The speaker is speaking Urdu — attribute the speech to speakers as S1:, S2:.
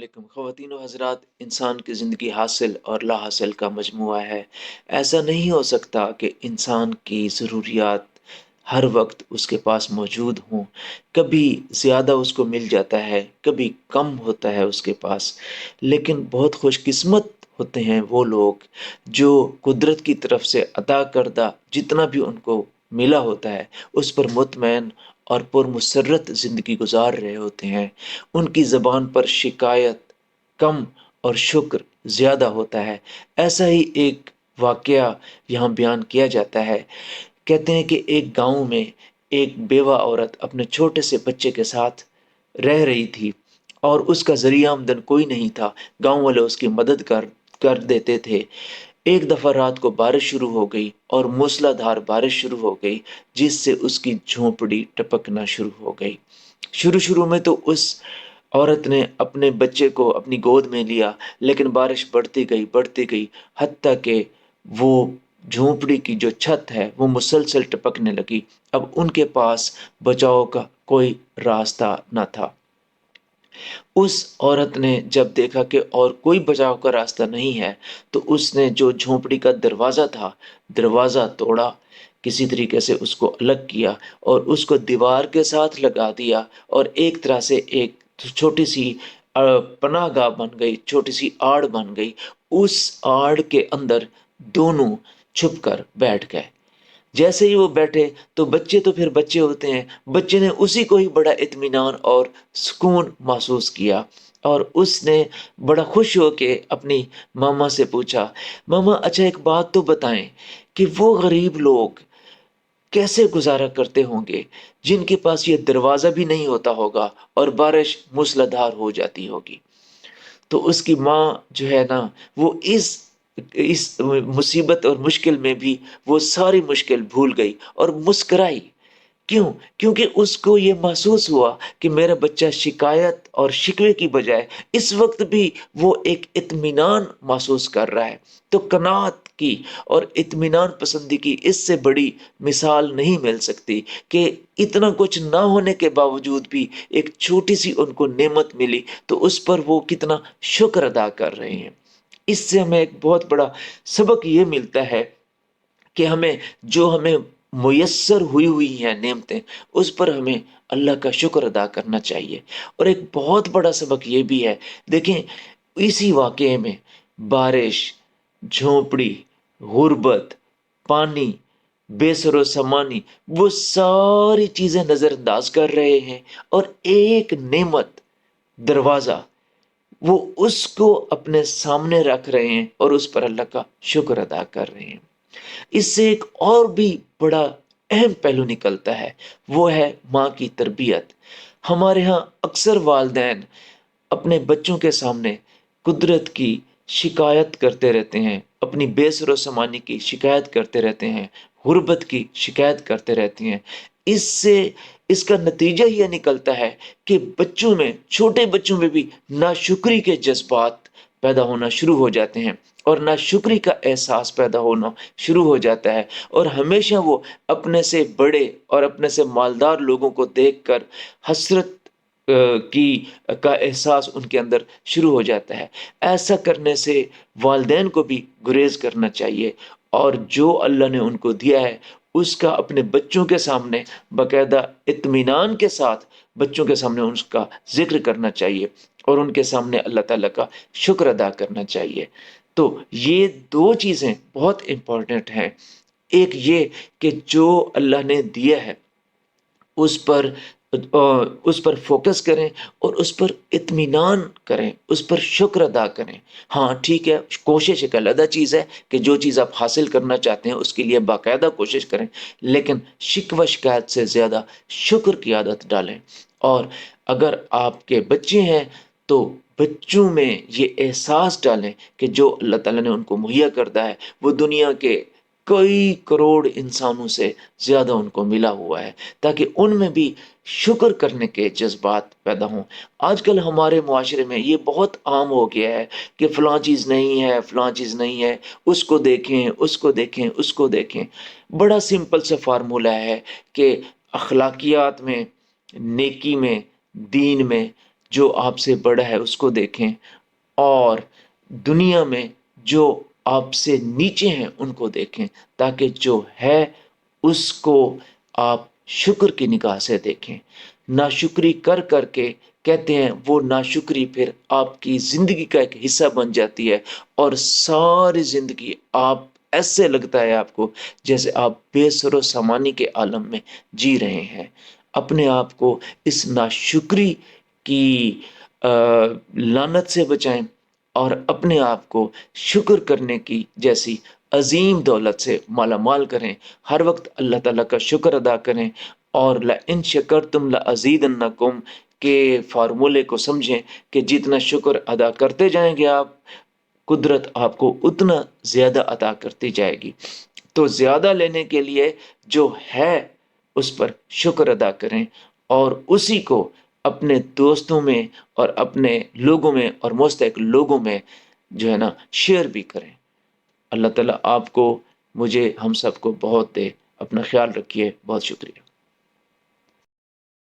S1: علیکم خواتین و حضرات، انسان کی زندگی حاصل اور لا حاصل کا مجموعہ ہے۔ ایسا نہیں ہو سکتا کہ انسان کی ضروریات ہر وقت اس کے پاس موجود ہوں۔ کبھی زیادہ اس کو مل جاتا ہے، کبھی کم ہوتا ہے اس کے پاس، لیکن بہت خوش قسمت ہوتے ہیں وہ لوگ جو قدرت کی طرف سے عطا کردہ جتنا بھی ان کو ملا ہوتا ہے اس پر مطمئن اور پرمسرت زندگی گزار رہے ہوتے ہیں۔ ان کی زبان پر شکایت کم اور شکر زیادہ ہوتا ہے۔ ایسا ہی ایک واقعہ یہاں بیان کیا جاتا ہے۔ کہتے ہیں کہ ایک گاؤں میں ایک بیوہ عورت اپنے چھوٹے سے بچے کے ساتھ رہ رہی تھی، اور اس کا ذریعہ آمدن کوئی نہیں تھا۔ گاؤں والے اس کی مدد کر دیتے تھے۔ ایک دفعہ رات کو بارش شروع ہو گئی اور موسلا دھار بارش شروع ہو گئی، جس سے اس کی جھونپڑی ٹپکنا شروع ہو گئی۔ شروع میں تو اس عورت نے اپنے بچے کو اپنی گود میں لیا، لیکن بارش بڑھتی گئی حتیٰ کہ وہ جھونپڑی کی جو چھت ہے وہ مسلسل ٹپکنے لگی۔ اب ان کے پاس بچاؤ کا کوئی راستہ نہ تھا۔ اس عورت نے جب دیکھا کہ اور کوئی بچاؤ کا راستہ نہیں ہے، تو اس نے جو جھونپڑی کا دروازہ تھا، دروازہ توڑا، کسی طریقے سے اس کو الگ کیا اور اس کو دیوار کے ساتھ لگا دیا، اور ایک طرح سے ایک چھوٹی سی پناہ گاہ بن گئی، چھوٹی سی آڑ بن گئی۔ اس آڑ کے اندر دونوں چھپ کر بیٹھ گئے۔ جیسے ہی وہ بیٹھے تو بچے تو پھر بچے ہوتے ہیں، بچے نے اسی کو ہی بڑا اطمینان اور سکون محسوس کیا، اور اس نے بڑا خوش ہو کے اپنی ماما سے پوچھا، ماما اچھا ایک بات تو بتائیں کہ وہ غریب لوگ کیسے گزارا کرتے ہوں گے جن کے پاس یہ دروازہ بھی نہیں ہوتا ہوگا اور بارش موسلادھار ہو جاتی ہوگی۔ تو اس کی ماں جو ہے نا، وہ اس مصیبت اور مشکل میں بھی وہ ساری مشکل بھول گئی اور مسکرائی۔ کیوں؟ کیونکہ اس کو یہ محسوس ہوا کہ میرا بچہ شکایت اور شکوے کی بجائے اس وقت بھی وہ ایک اطمینان محسوس کر رہا ہے۔ تو قناعت کی اور اطمینان پسندی کی اس سے بڑی مثال نہیں مل سکتی کہ اتنا کچھ نہ ہونے کے باوجود بھی ایک چھوٹی سی ان کو نعمت ملی تو اس پر وہ کتنا شکر ادا کر رہے ہیں۔ اس سے ہمیں ایک بہت بڑا سبق یہ ملتا ہے کہ ہمیں میسر ہوئی ہیں نعمتیں، اس پر ہمیں اللہ کا شکر ادا کرنا چاہیے۔ اور ایک بہت بڑا سبق یہ بھی ہے، دیکھیں اسی واقعے میں بارش، جھونپڑی، غربت، پانی، بے سر و سامانی، وہ ساری چیزیں نظر انداز کر رہے ہیں، اور ایک نعمت دروازہ، وہ اس کو اپنے سامنے رکھ رہے ہیں اور اس پر اللہ کا شکر ادا کر رہے ہیں۔ اس سے ایک اور بھی بڑا اہم پہلو نکلتا ہے، وہ ہے ماں کی تربیت۔ ہمارے ہاں اکثر والدین اپنے بچوں کے سامنے قدرت کی شکایت کرتے رہتے ہیں، اپنی بے سر و سامانی کی شکایت کرتے رہتے ہیں، غربت کی شکایت کرتے رہتے ہیں۔ اس سے اس کا نتیجہ یہ نکلتا ہے کہ بچوں میں، چھوٹے بچوں میں بھی ناشکری کے جذبات پیدا ہونا شروع ہو جاتے ہیں، اور ناشکری کا احساس پیدا ہونا شروع ہو جاتا ہے، اور ہمیشہ وہ اپنے سے بڑے اور اپنے سے مالدار لوگوں کو دیکھ کر حسرت کا احساس ان کے اندر شروع ہو جاتا ہے۔ ایسا کرنے سے والدین کو بھی گریز کرنا چاہیے، اور جو اللہ نے ان کو دیا ہے اس کا اپنے بچوں کے سامنے باقاعدہ اطمینان کے ساتھ بچوں کے سامنے اس کا ذکر کرنا چاہیے، اور ان کے سامنے اللہ تعالیٰ کا شکر ادا کرنا چاہیے۔ تو یہ دو چیزیں بہت امپورٹنٹ ہیں۔ ایک یہ کہ جو اللہ نے دیا ہے اس پر فوکس کریں اور اس پر اطمینان کریں، اس پر شکر ادا کریں۔ ہاں ٹھیک ہے، کوشش ایک علیحدہ چیز ہے کہ جو چیز آپ حاصل کرنا چاہتے ہیں اس کے لیے باقاعدہ کوشش کریں، لیکن شکوہ شکایت سے زیادہ شکر کی عادت ڈالیں۔ اور اگر آپ کے بچے ہیں تو بچوں میں یہ احساس ڈالیں کہ جو اللہ تعالیٰ نے ان کو مہیا کردہ ہے وہ دنیا کے کئی کروڑ انسانوں سے زیادہ ان کو ملا ہوا ہے، تاکہ ان میں بھی شکر کرنے کے جذبات پیدا ہوں۔ آج کل ہمارے معاشرے میں یہ بہت عام ہو گیا ہے کہ فلاں چیز نہیں ہے، فلاں چیز نہیں ہے، اس کو دیکھیں، اس کو دیکھیں، اس کو دیکھیں۔ بڑا سمپل سا فارمولہ ہے کہ اخلاقیات میں، نیکی میں، دین میں جو آپ سے بڑا ہے اس کو دیکھیں، اور دنیا میں جو آپ سے نیچے ہیں ان کو دیکھیں، تاکہ جو ہے اس کو آپ شکر کی نگاہ سے دیکھیں۔ ناشکری کر کر کے کہتے ہیں وہ ناشکری پھر آپ کی زندگی کا ایک حصہ بن جاتی ہے، اور ساری زندگی آپ ایسے لگتا ہے آپ کو جیسے آپ بے سر و سامانی کے عالم میں جی رہے ہیں۔ اپنے آپ کو اس ناشکری کی لعنت سے بچائیں، اور اپنے آپ کو شکر کرنے کی جیسی عظیم دولت سے مالا مال کریں۔ ہر وقت اللہ تعالیٰ کا شکر ادا کریں، اور لَإِن شَكَرْتُمْ لَأَزِيدَنَّكُمْ کے فارمولے کو سمجھیں کہ جتنا شکر ادا کرتے جائیں گے آپ، قدرت آپ کو اتنا زیادہ عطا کرتی جائے گی۔ تو زیادہ لینے کے لیے جو ہے اس پر شکر ادا کریں، اور اسی کو اپنے دوستوں میں اور اپنے لوگوں میں اور مستحق لوگوں میں جو ہے نا شیئر بھی کریں۔ اللہ تعالیٰ آپ کو، مجھے، ہم سب کو بہت دے۔ اپنا خیال رکھیے، بہت شکریہ۔